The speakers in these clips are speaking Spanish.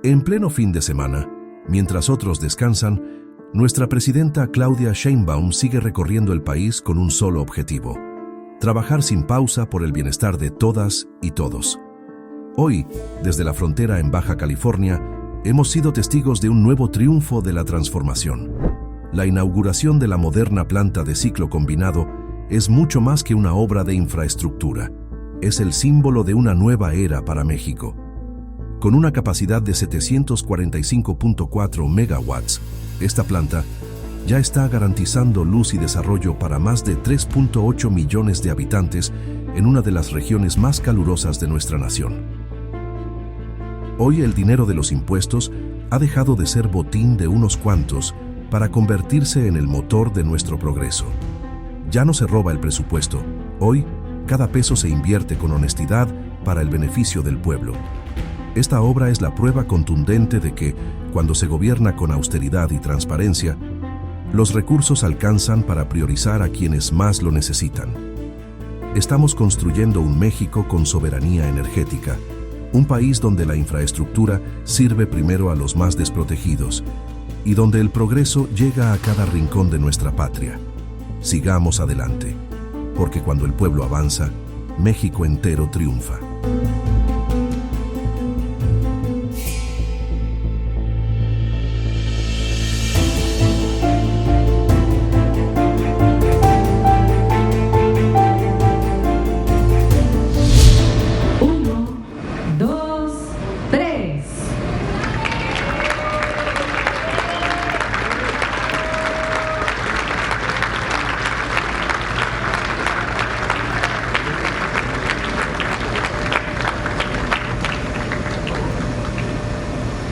En pleno fin de semana, mientras otros descansan, nuestra presidenta Claudia Sheinbaum sigue recorriendo el país con un solo objetivo: trabajar sin pausa por el bienestar de todas y todos. Hoy, desde la frontera en Baja California, hemos sido testigos de un nuevo triunfo de la transformación. La inauguración de la moderna planta de ciclo combinado es mucho más que una obra de infraestructura. Es el símbolo de una nueva era para México. Con una capacidad de 745.4 megawatts, esta planta ya está garantizando luz y desarrollo para más de 3.8 millones de habitantes en una de las regiones más calurosas de nuestra nación. Hoy el dinero de los impuestos ha dejado de ser botín de unos cuantos para convertirse en el motor de nuestro progreso. Ya no se roba el presupuesto. Hoy, cada peso se invierte con honestidad para el beneficio del pueblo. Esta obra es la prueba contundente de que, cuando se gobierna con austeridad y transparencia, los recursos alcanzan para priorizar a quienes más lo necesitan. Estamos construyendo un México con soberanía energética, un país donde la infraestructura sirve primero a los más desprotegidos y donde el progreso llega a cada rincón de nuestra patria. Sigamos adelante, porque cuando el pueblo avanza, México entero triunfa.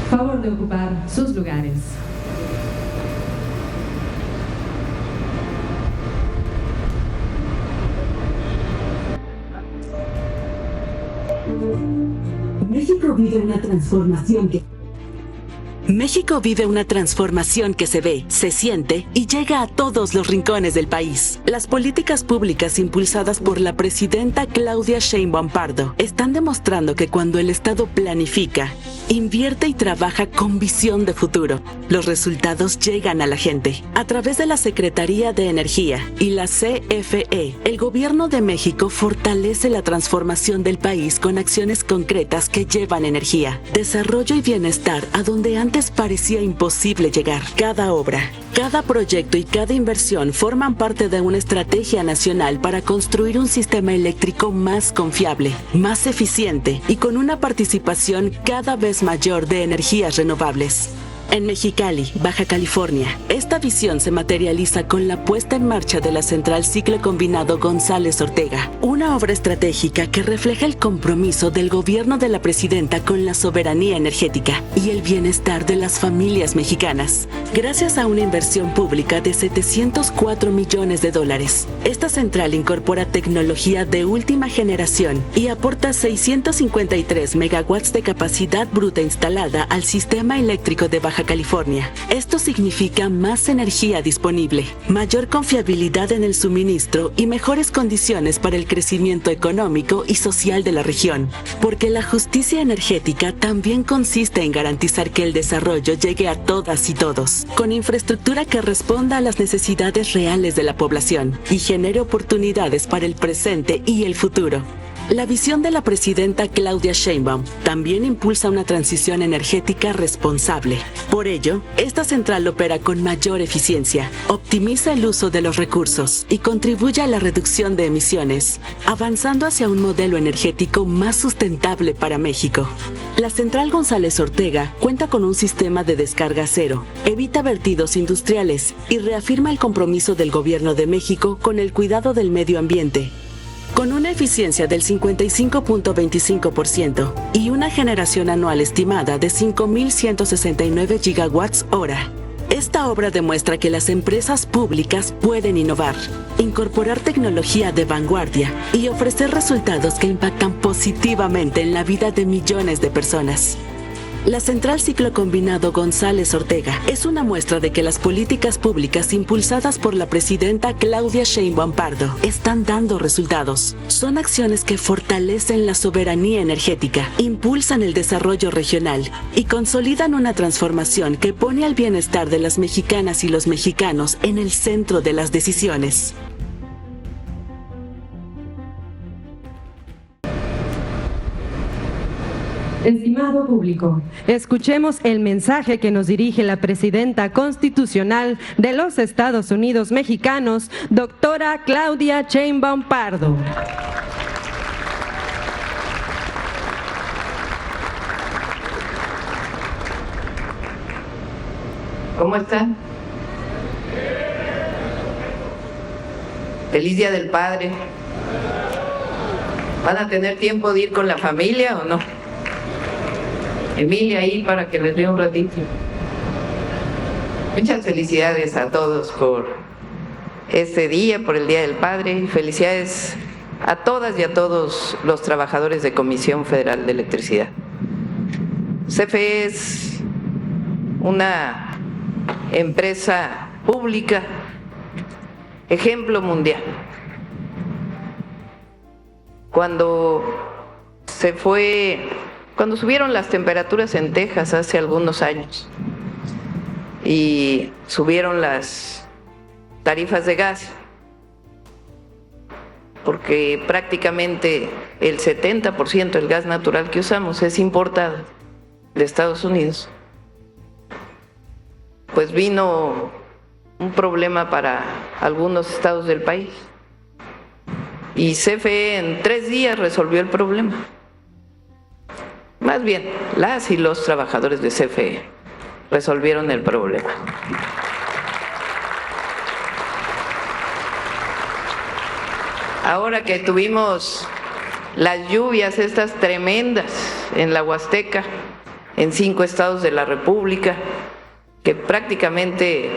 Favor de ocupar sus lugares. México vive una transformación que se ve, se siente y llega a todos los rincones del país. Las políticas públicas impulsadas por la presidenta Claudia Sheinbaum Pardo están demostrando que cuando el Estado planifica, invierte y trabaja con visión de futuro, los resultados llegan a la gente. A través de la Secretaría de Energía y la CFE, el Gobierno de México fortalece la transformación del país con acciones concretas que llevan energía, desarrollo y bienestar a donde antes parecía imposible llegar. Cada obra, cada proyecto y cada inversión forman parte de una estrategia nacional para construir un sistema eléctrico más confiable, más eficiente y con una participación cada vez mayor de energías renovables. En Mexicali, Baja California, esta visión se materializa con la puesta en marcha de la central ciclo combinado González Ortega, una obra estratégica que refleja el compromiso del gobierno de la presidenta con la soberanía energética y el bienestar de las familias mexicanas. Gracias a una inversión pública de 704 millones de dólares, esta central incorpora tecnología de última generación y aporta 653 megawatts de capacidad bruta instalada al sistema eléctrico de Baja California. Esto significa más energía disponible, mayor confiabilidad en el suministro y mejores condiciones para el crecimiento económico y social de la región. Porque la justicia energética también consiste en garantizar que el desarrollo llegue a todas y todos, con infraestructura que responda a las necesidades reales de la población y genere oportunidades para el presente y el futuro. La visión de la presidenta Claudia Sheinbaum también impulsa una transición energética responsable. Por ello, esta central opera con mayor eficiencia, optimiza el uso de los recursos y contribuye a la reducción de emisiones, avanzando hacia un modelo energético más sustentable para México. La central González Ortega cuenta con un sistema de descarga cero, evita vertidos industriales y reafirma el compromiso del Gobierno de México con el cuidado del medio ambiente. Con una eficiencia del 55.25% y una generación anual estimada de 5.169 gigawatts hora. Esta obra demuestra que las empresas públicas pueden innovar, incorporar tecnología de vanguardia y ofrecer resultados que impactan positivamente en la vida de millones de personas. La central ciclo combinado González Ortega es una muestra de que las políticas públicas impulsadas por la presidenta Claudia Sheinbaum Pardo están dando resultados. Son acciones que fortalecen la soberanía energética, impulsan el desarrollo regional y consolidan una transformación que pone al bienestar de las mexicanas y los mexicanos en el centro de las decisiones. Estimado público, escuchemos el mensaje que nos dirige la presidenta constitucional de los Estados Unidos mexicanos, doctora Claudia Sheinbaum Pardo. ¿Cómo están? Feliz Día del Padre. ¿Van a tener tiempo de ir con la familia o no? Emilia ahí para que les dé un ratito. Muchas felicidades a todos por este día, por el Día del Padre, y felicidades a todas y a todos los trabajadores de Comisión Federal de Electricidad. CFE es una empresa pública, ejemplo mundial. Cuando subieron las temperaturas en Texas hace algunos años y subieron las tarifas de gas, porque prácticamente el 70% del gas natural que usamos es importado de Estados Unidos, pues vino un problema para algunos estados del país y CFE en 3 días resolvió el problema. Más bien, las y los trabajadores de CFE resolvieron el problema. Ahora que tuvimos las lluvias estas tremendas en la Huasteca, en 5 estados de la República, que prácticamente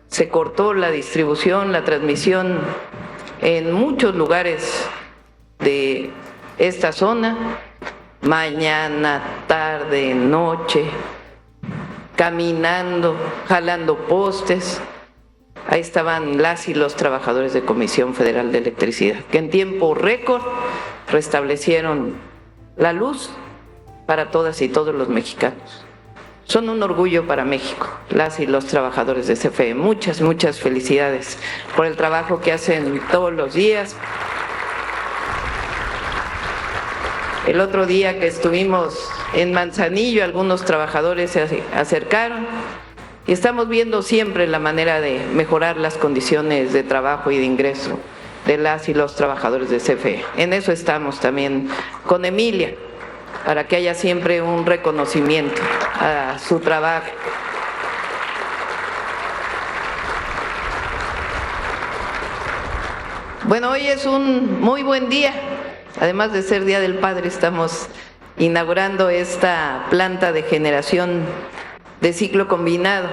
se cortó la distribución, la transmisión en muchos lugares de esta zona, mañana, tarde, noche, caminando, jalando postes. Ahí estaban las y los trabajadores de Comisión Federal de Electricidad, que en tiempo récord restablecieron la luz para todas y todos los mexicanos. Son un orgullo para México, las y los trabajadores de CFE. Muchas, muchas felicidades por el trabajo que hacen todos los días. El otro día que estuvimos en Manzanillo, algunos trabajadores se acercaron y estamos viendo siempre la manera de mejorar las condiciones de trabajo y de ingreso de las y los trabajadores de CFE. En eso estamos también con Emilia, para que haya siempre un reconocimiento a su trabajo. Bueno, hoy es un muy buen día. Además de ser Día del Padre, estamos inaugurando esta planta de generación de ciclo combinado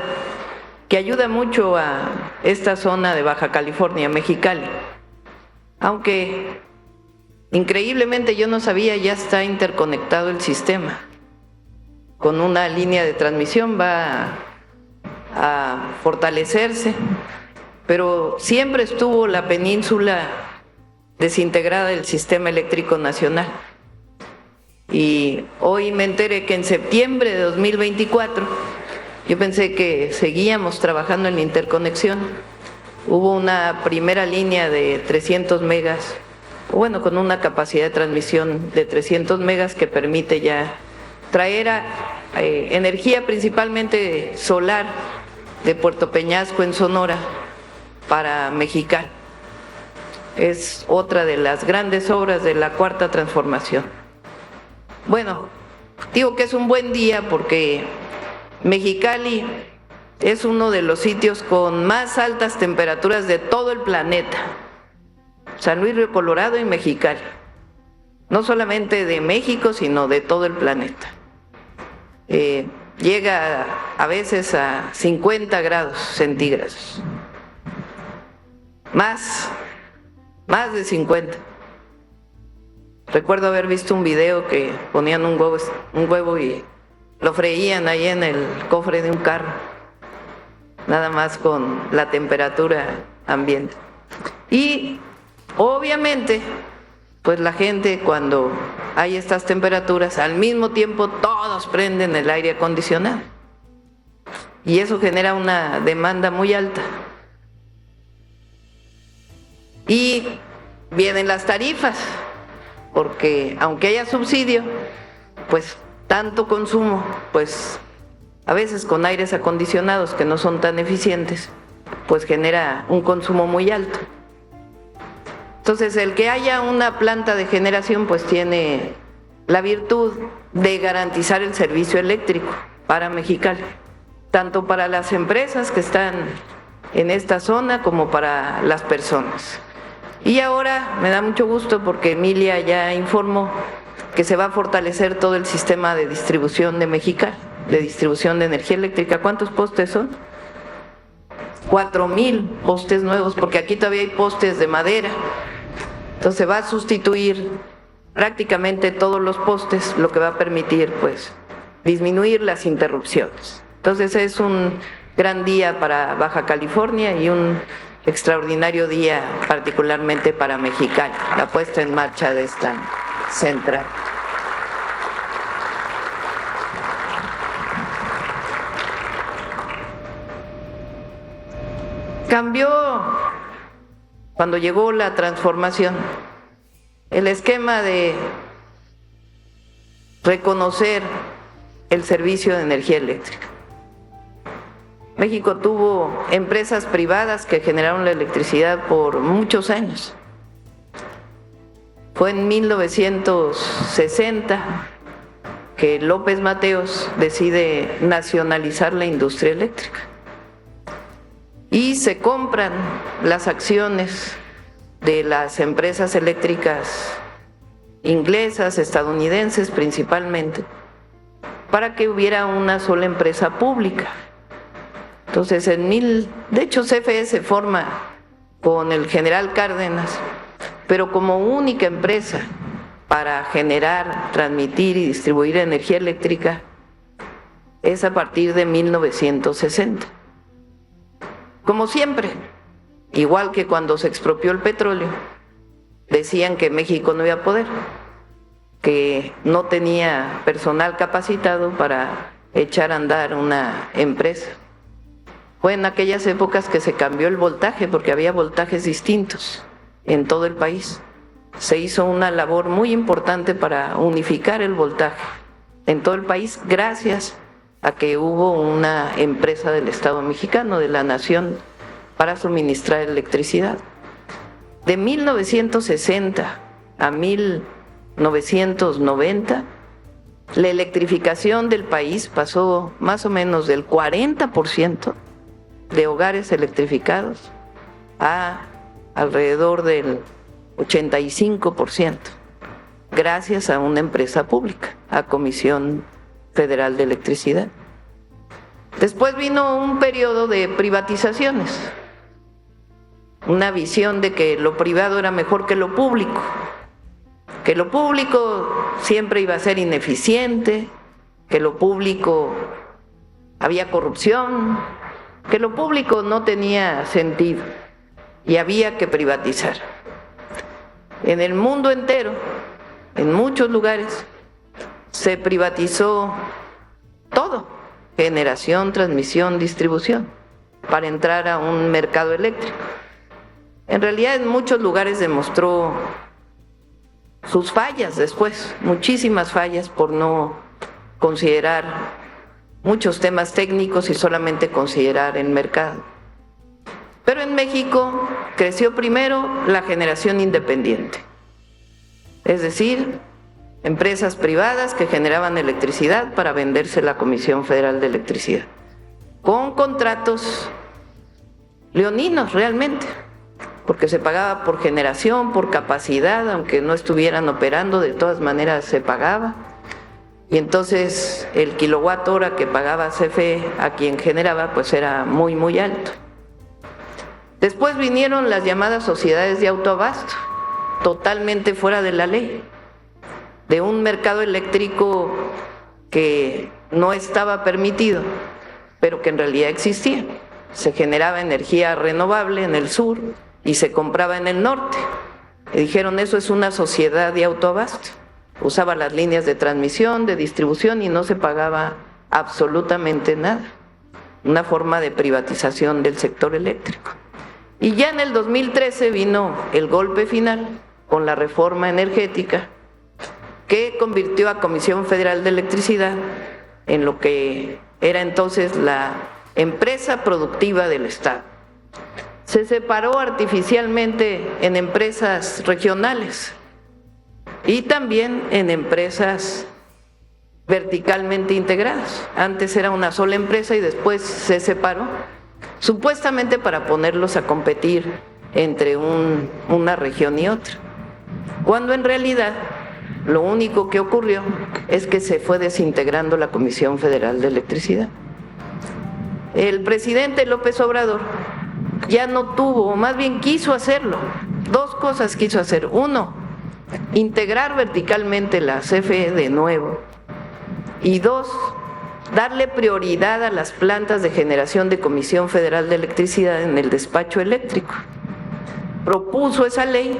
que ayuda mucho a esta zona de Baja California, Mexicali. Aunque increíblemente yo no sabía, ya está interconectado el sistema. Con una línea de transmisión va a fortalecerse, pero siempre estuvo la península desintegrada del sistema eléctrico nacional. Y hoy me enteré que en septiembre de 2024, yo pensé que seguíamos trabajando en la interconexión. Hubo una primera línea de 300 megas, bueno, con una capacidad de transmisión de 300 megas que permite ya traer energía principalmente solar de Puerto Peñasco en Sonora para Mexicali. Es otra de las grandes obras de la Cuarta Transformación. Bueno, digo que es un buen día porque Mexicali es uno de los sitios con más altas temperaturas de todo el planeta. San Luis Río Colorado y Mexicali. No solamente de México, sino de todo el planeta. Llega a veces a 50 grados centígrados. Más de 50. Recuerdo haber visto un video que ponían un huevo y lo freían ahí en el cofre de un carro, nada más con la temperatura ambiente. Y obviamente, pues la gente cuando hay estas temperaturas, al mismo tiempo todos prenden el aire acondicionado. Y eso genera una demanda muy alta. Y vienen las tarifas, porque aunque haya subsidio, pues tanto consumo, pues a veces con aires acondicionados que no son tan eficientes, pues genera un consumo muy alto. Entonces, el que haya una planta de generación, pues tiene la virtud de garantizar el servicio eléctrico para Mexicali, tanto para las empresas que están en esta zona como para las personas. Y ahora me da mucho gusto porque Emilia ya informó que se va a fortalecer todo el sistema de distribución de Mexicali, de distribución de energía eléctrica. ¿Cuántos postes son? 4,000 postes nuevos, porque aquí todavía hay postes de madera. Entonces se va a sustituir prácticamente todos los postes, lo que va a permitir pues disminuir las interrupciones. Entonces es un gran día para Baja California y un extraordinario día particularmente para Mexicali, la puesta en marcha de esta central. Cambió cuando llegó la transformación el esquema de reconocer el servicio de energía eléctrica. México tuvo empresas privadas que generaron la electricidad por muchos años. Fue en 1960 que López Mateos decide nacionalizar la industria eléctrica y se compran las acciones de las empresas eléctricas inglesas, estadounidenses principalmente, para que hubiera una sola empresa pública. Entonces, de hecho, CFE se forma con el general Cárdenas, pero como única empresa para generar, transmitir y distribuir energía eléctrica es a partir de 1960. Como siempre, igual que cuando se expropió el petróleo, decían que México no iba a poder, que no tenía personal capacitado para echar a andar una empresa. Fue en aquellas épocas que se cambió el voltaje, porque había voltajes distintos en todo el país. Se hizo una labor muy importante para unificar el voltaje en todo el país, gracias a que hubo una empresa del Estado mexicano, de la nación, para suministrar electricidad. De 1960 a 1990, la electrificación del país pasó más o menos del 40% de hogares electrificados a alrededor del 85%, gracias a una empresa pública, a Comisión Federal de Electricidad. Después vino un periodo de privatizaciones, una visión de que lo privado era mejor que lo público siempre iba a ser ineficiente, que lo público había corrupción, que lo público no tenía sentido y había que privatizar. En el mundo entero, en muchos lugares, se privatizó todo, generación, transmisión, distribución, para entrar a un mercado eléctrico. En realidad, en muchos lugares demostró sus fallas después, muchísimas fallas por no considerar muchos temas técnicos y solamente considerar el mercado. Pero en México creció primero la generación independiente, es decir, empresas privadas que generaban electricidad para venderse a la Comisión Federal de Electricidad, con contratos leoninos realmente, porque se pagaba por generación, por capacidad, aunque no estuvieran operando, de todas maneras se pagaba. Y entonces el kilowatt hora que pagaba CFE a quien generaba, pues era muy, muy alto. Después vinieron las llamadas sociedades de autoabasto, totalmente fuera de la ley, de un mercado eléctrico que no estaba permitido, pero que en realidad existía. Se generaba energía renovable en el sur y se compraba en el norte. Y dijeron, eso es una sociedad de autoabasto. Usaba las líneas de transmisión, de distribución y no se pagaba absolutamente nada. Una forma de privatización del sector eléctrico. Y ya en el 2013 vino el golpe final con la reforma energética que convirtió a Comisión Federal de Electricidad en lo que era entonces la empresa productiva del Estado. Se separó artificialmente en empresas regionales y también en empresas verticalmente integradas. Antes era una sola empresa y después se separó, supuestamente para ponerlos a competir entre una región y otra, cuando en realidad lo único que ocurrió es que se fue desintegrando la Comisión Federal de Electricidad. El presidente López Obrador ya no tuvo, o más bien quiso hacerlo. Dos cosas quiso hacer. Uno, integrar verticalmente la CFE de nuevo. Y dos, darle prioridad a las plantas de generación de Comisión Federal de Electricidad en el despacho eléctrico. Propuso esa ley,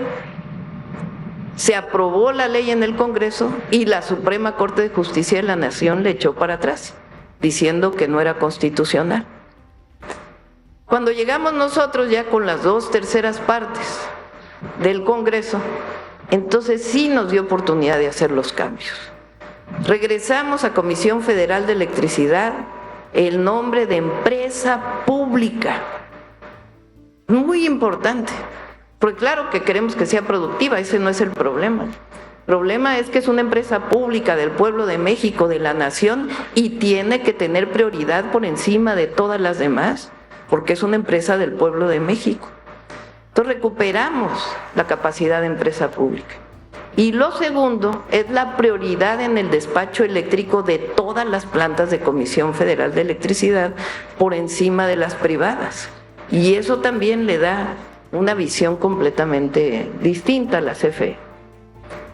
se aprobó la ley en el Congreso y la Suprema Corte de Justicia de la Nación le echó para atrás, diciendo que no era constitucional. Cuando llegamos nosotros ya con las 2/3 partes del Congreso, entonces sí nos dio oportunidad de hacer los cambios. Regresamos a Comisión Federal de Electricidad el nombre de empresa pública. Muy importante, porque claro que queremos que sea productiva, ese no es el problema. El problema es que es una empresa pública del pueblo de México, de la nación, y tiene que tener prioridad por encima de todas las demás, porque es una empresa del pueblo de México. Entonces recuperamos la capacidad de empresa pública. Y lo segundo es la prioridad en el despacho eléctrico de todas las plantas de Comisión Federal de Electricidad por encima de las privadas. Y eso también le da una visión completamente distinta a la CFE.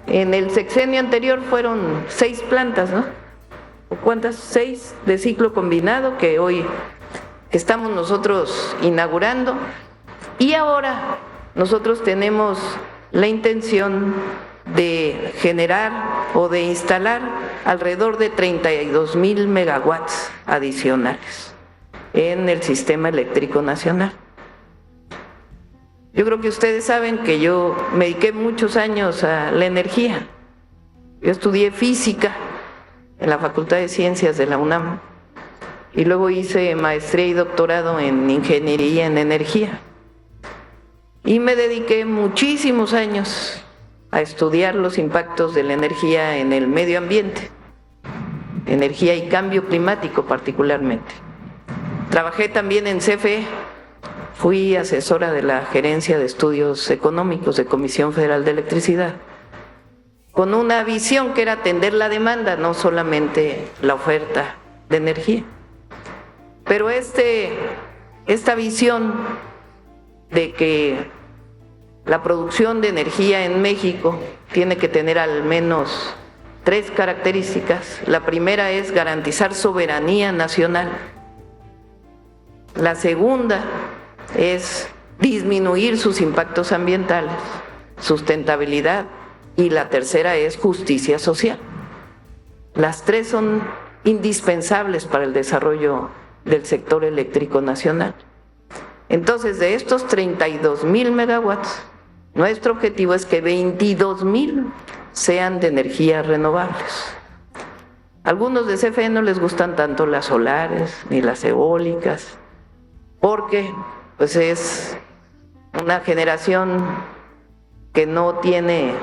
En el sexenio anterior fueron 6 plantas, ¿no? ¿Cuántas? 6 de ciclo combinado que hoy estamos nosotros inaugurando. Y ahora nosotros tenemos la intención de generar o de instalar alrededor de 32,000 megawatts adicionales en el sistema eléctrico nacional. Yo creo que ustedes saben que yo me dediqué muchos años a la energía. Yo estudié física en la Facultad de Ciencias de la UNAM y luego hice maestría y doctorado en ingeniería en energía. Y me dediqué muchísimos años a estudiar los impactos de la energía en el medio ambiente, energía y cambio climático particularmente. Trabajé también en CFE, fui asesora de la Gerencia de Estudios Económicos de Comisión Federal de Electricidad, con una visión que era atender la demanda, no solamente la oferta de energía. Pero esta visión de que la producción de energía en México tiene que tener al menos 3 características. La primera es garantizar soberanía nacional. La segunda es disminuir sus impactos ambientales, sustentabilidad, y la tercera es justicia social. Las 3 son indispensables para el desarrollo del sector eléctrico nacional. Entonces, de estos 32,000 megawatts, nuestro objetivo es que 22,000 sean de energías renovables. Algunos de CFE no les gustan tanto las solares ni las eólicas, porque pues es una generación que no tiene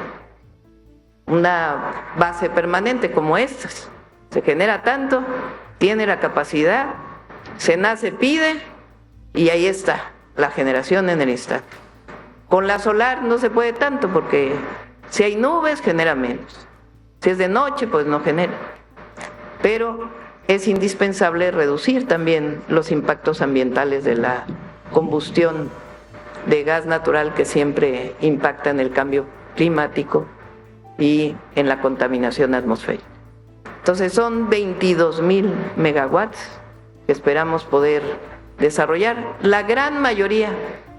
una base permanente como estas. Se genera tanto, tiene la capacidad, se nace, pide, y ahí está la generación en el instante. Con la solar no se puede tanto porque si hay nubes genera menos. Si es de noche pues no genera. Pero es indispensable reducir también los impactos ambientales de la combustión de gas natural que siempre impacta en el cambio climático y en la contaminación atmosférica. Entonces son 22,000 megawatts que esperamos poder desarrollar. La gran mayoría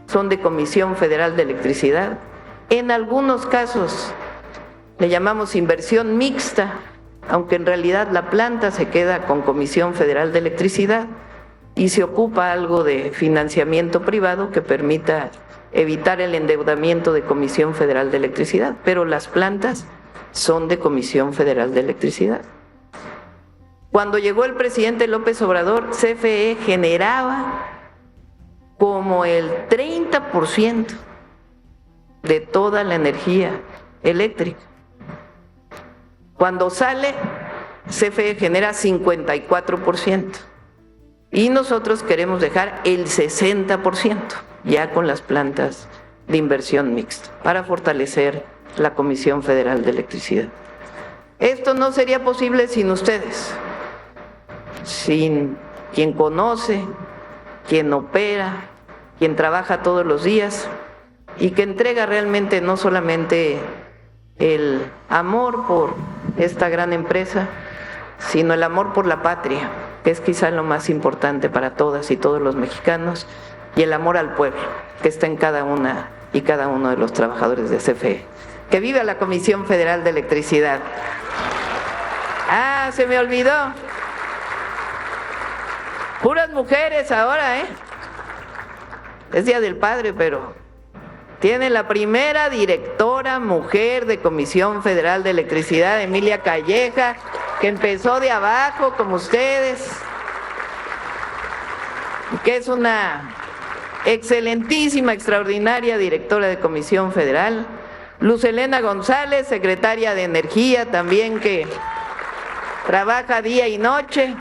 son de Comisión Federal de Electricidad. En algunos casos le llamamos inversión mixta, aunque en realidad la planta se queda con Comisión Federal de Electricidad y se ocupa algo de financiamiento privado que permita evitar el endeudamiento de Comisión Federal de Electricidad, pero las plantas son de Comisión Federal de Electricidad. Cuando llegó el presidente López Obrador, CFE generaba como el 30% de toda la energía eléctrica. Cuando sale, CFE genera 54% y nosotros queremos dejar el 60% ya con las plantas de inversión mixta para fortalecer la Comisión Federal de Electricidad. Esto no sería posible sin ustedes, sin quien conoce, quien opera, quien trabaja todos los días y que entrega realmente no solamente el amor por esta gran empresa, sino el amor por la patria, que es quizá lo más importante para todas y todos los mexicanos, y el amor al pueblo, que está en cada una y cada uno de los trabajadores de CFE. ¡Que viva la Comisión Federal de Electricidad! ¡Ah, se me olvidó! Puras mujeres ahora, ¿eh? Es Día del Padre, pero tiene la primera directora mujer de Comisión Federal de Electricidad, Emilia Calleja, que empezó de abajo, como ustedes, y que es una excelentísima, extraordinaria directora de Comisión Federal. Luz Helena González, secretaria de Energía, también que trabaja día y noche.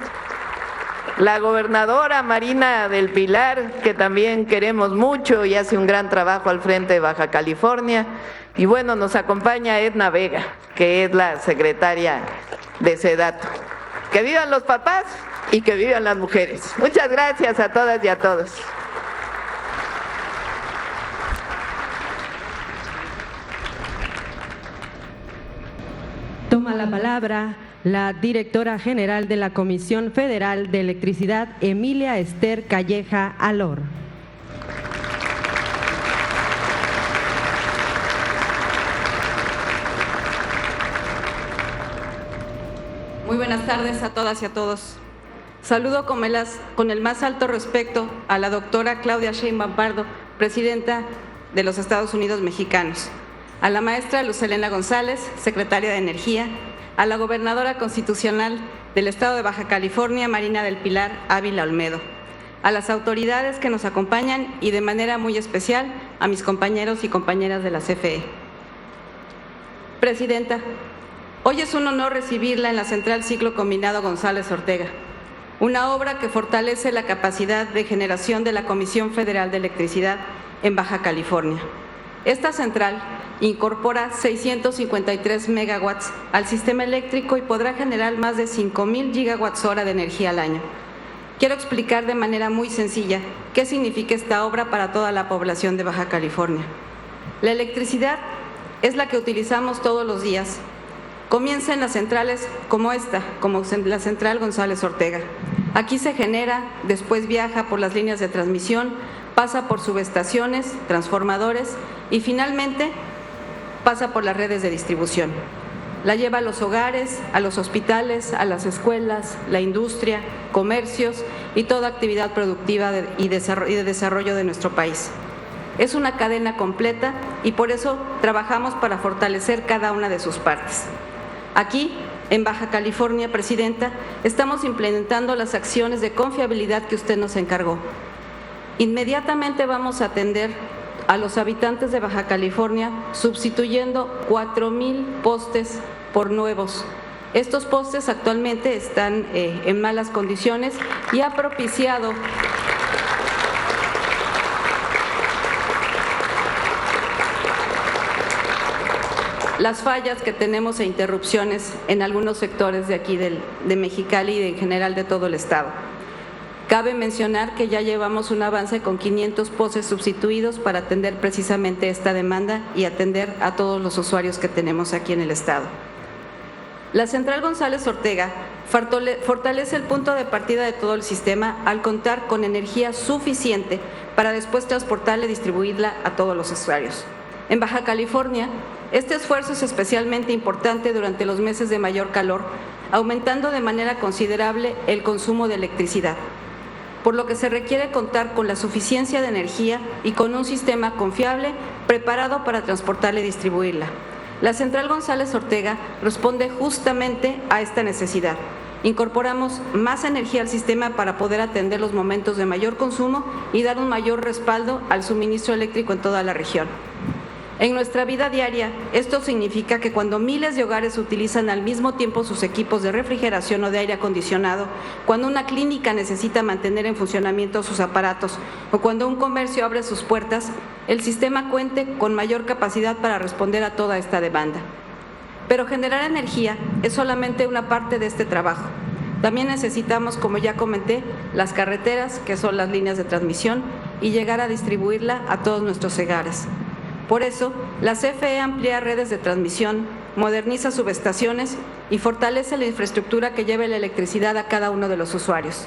La gobernadora Marina del Pilar, que también queremos mucho y hace un gran trabajo al frente de Baja California. Y bueno, nos acompaña Edna Vega, que es la secretaria de SEDATU. Que vivan los papás y que vivan las mujeres. Muchas gracias a todas y a todos. Toma la palabra la directora general de la Comisión Federal de Electricidad, Emilia Esther Calleja Alor. Muy buenas tardes a todas y a todos. Saludo con el más alto respeto a la doctora Claudia Sheinbaum Pardo, presidenta de los Estados Unidos mexicanos, a la maestra Luz Helena González, secretaria de Energía, a la gobernadora constitucional del Estado de Baja California, Marina del Pilar Ávila Olmedo, a las autoridades que nos acompañan y de manera muy especial a mis compañeros y compañeras de la CFE. Presidenta, hoy es un honor recibirla en la Central Ciclo Combinado González Ortega, una obra que fortalece la capacidad de generación de la Comisión Federal de Electricidad en Baja California. Esta central incorpora 653 megawatts al sistema eléctrico y podrá generar más de 5,000 gigawatts hora de energía al año. Quiero explicar de manera muy sencilla qué significa esta obra para toda la población de Baja California. La electricidad es la que utilizamos todos los días. Comienza en las centrales como esta, como la central González Ortega. Aquí se genera, después viaja por las líneas de transmisión, pasa por subestaciones, transformadores y finalmente pasa por las redes de distribución. La lleva a los hogares, a los hospitales, a las escuelas, la industria, comercios y toda actividad productiva y de desarrollo de nuestro país. Es una cadena completa y por eso trabajamos para fortalecer cada una de sus partes. Aquí, en Baja California, Presidenta, estamos implementando las acciones de confiabilidad que usted nos encargó. Inmediatamente vamos a atender a los habitantes de Baja California sustituyendo 4,000 postes por nuevos. Estos postes actualmente están en malas condiciones y ha propiciado las fallas que tenemos e interrupciones en algunos sectores de aquí de Mexicali y en general de todo el estado. Cabe mencionar que ya llevamos un avance con 500 postes sustituidos para atender precisamente esta demanda y atender a todos los usuarios que tenemos aquí en el estado. La central González Ortega fortalece el punto de partida de todo el sistema al contar con energía suficiente para después transportarla y distribuirla a todos los usuarios. En Baja California, este esfuerzo es especialmente importante durante los meses de mayor calor, aumentando de manera considerable el consumo de electricidad, por lo que se requiere contar con la suficiencia de energía y con un sistema confiable preparado para transportarla y distribuirla. La central González Ortega responde justamente a esta necesidad. Incorporamos más energía al sistema para poder atender los momentos de mayor consumo y dar un mayor respaldo al suministro eléctrico en toda la región. En nuestra vida diaria, esto significa que cuando miles de hogares utilizan al mismo tiempo sus equipos de refrigeración o de aire acondicionado, cuando una clínica necesita mantener en funcionamiento sus aparatos o cuando un comercio abre sus puertas, el sistema cuente con mayor capacidad para responder a toda esta demanda. Pero generar energía es solamente una parte de este trabajo. También necesitamos, como ya comenté, las carreteras, que son las líneas de transmisión, y llegar a distribuirla a todos nuestros hogares. Por eso, la CFE amplía redes de transmisión, moderniza subestaciones y fortalece la infraestructura que lleve la electricidad a cada uno de los usuarios.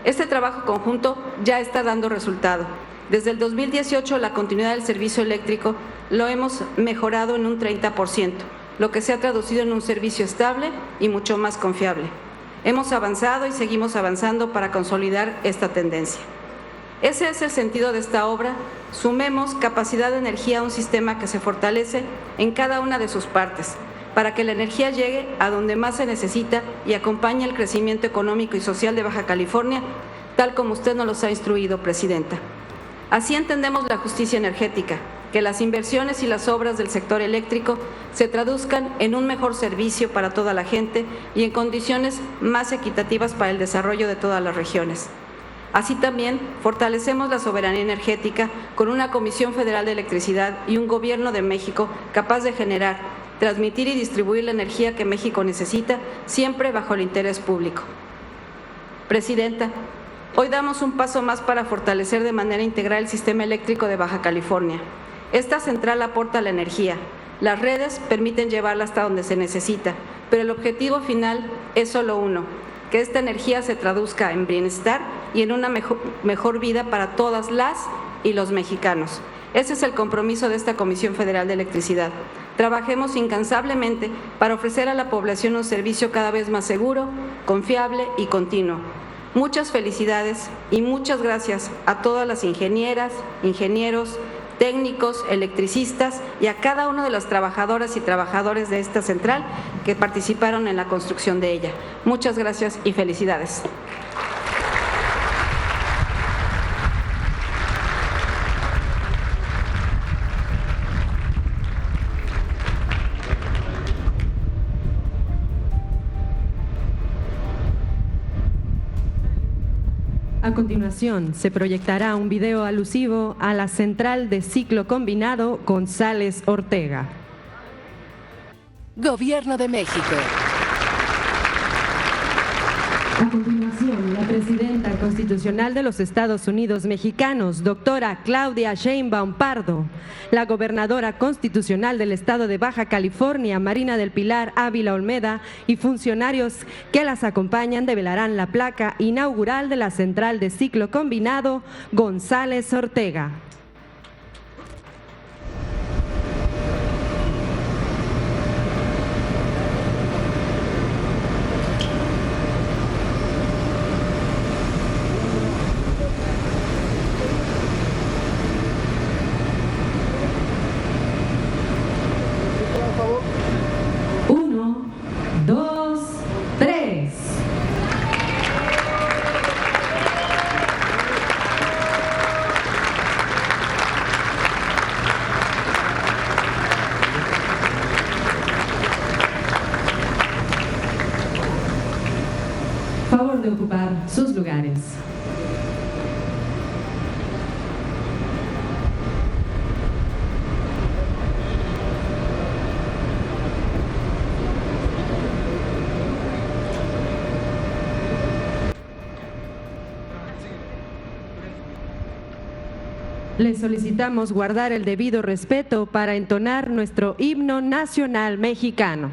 Este trabajo conjunto ya está dando resultado. Desde el 2018, la continuidad del servicio eléctrico lo hemos mejorado en un 30%, lo que se ha traducido en un servicio estable y mucho más confiable. Hemos avanzado y seguimos avanzando para consolidar esta tendencia. Ese es el sentido de esta obra. Sumemos capacidad de energía a un sistema que se fortalece en cada una de sus partes, para que la energía llegue a donde más se necesita y acompañe el crecimiento económico y social de Baja California, tal como usted nos los ha instruido, Presidenta. Así entendemos la justicia energética, que las inversiones y las obras del sector eléctrico se traduzcan en un mejor servicio para toda la gente y en condiciones más equitativas para el desarrollo de todas las regiones. Así también fortalecemos la soberanía energética con una Comisión Federal de Electricidad y un Gobierno de México capaz de generar, transmitir y distribuir la energía que México necesita, siempre bajo el interés público. Presidenta, hoy damos un paso más para fortalecer de manera integral el sistema eléctrico de Baja California. Esta central aporta la energía. Las redes permiten llevarla hasta donde se necesita, pero el objetivo final es solo uno: que esta energía se traduzca en bienestar y en una mejor vida para todas las y los mexicanos. Ese es el compromiso de esta Comisión Federal de Electricidad. Trabajemos incansablemente para ofrecer a la población un servicio cada vez más seguro, confiable y continuo. Muchas felicidades y muchas gracias a todas las ingenieras, ingenieros, técnicos, electricistas y a cada uno de las trabajadoras y trabajadores de esta central que participaron en la construcción de ella. Muchas gracias y felicidades. A continuación, se proyectará un video alusivo a la central de ciclo combinado González Ortega. Gobierno de México. A continuación, la presidenta constitucional de los Estados Unidos mexicanos, doctora Claudia Sheinbaum Pardo, la gobernadora constitucional del estado de Baja California, Marina del Pilar Ávila Olmeda, y funcionarios que las acompañan develarán la placa inaugural de la central de ciclo combinado González Ortega. Favor de ocupar sus lugares. Les solicitamos guardar el debido respeto para entonar nuestro himno nacional mexicano.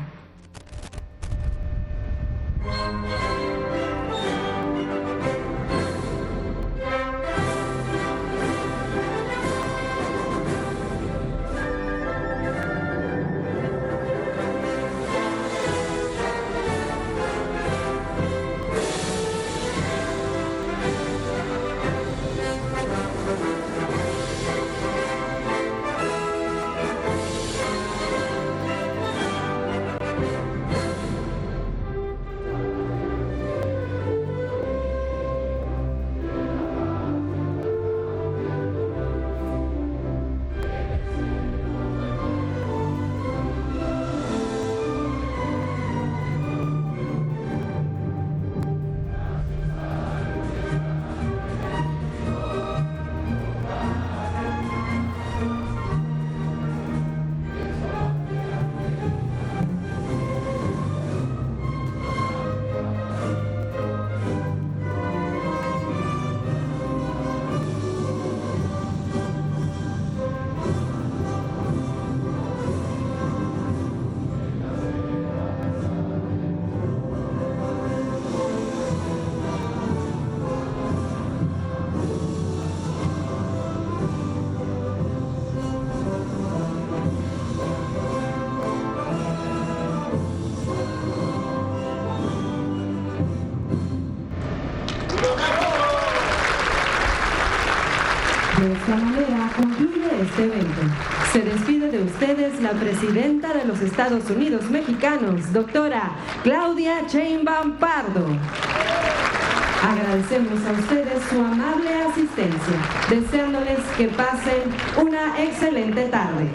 De esta manera concluye este evento. Se despide de ustedes la presidenta de los Estados Unidos mexicanos, doctora Claudia Sheinbaum Pardo. Agradecemos a ustedes su amable asistencia, deseándoles que pasen una excelente tarde.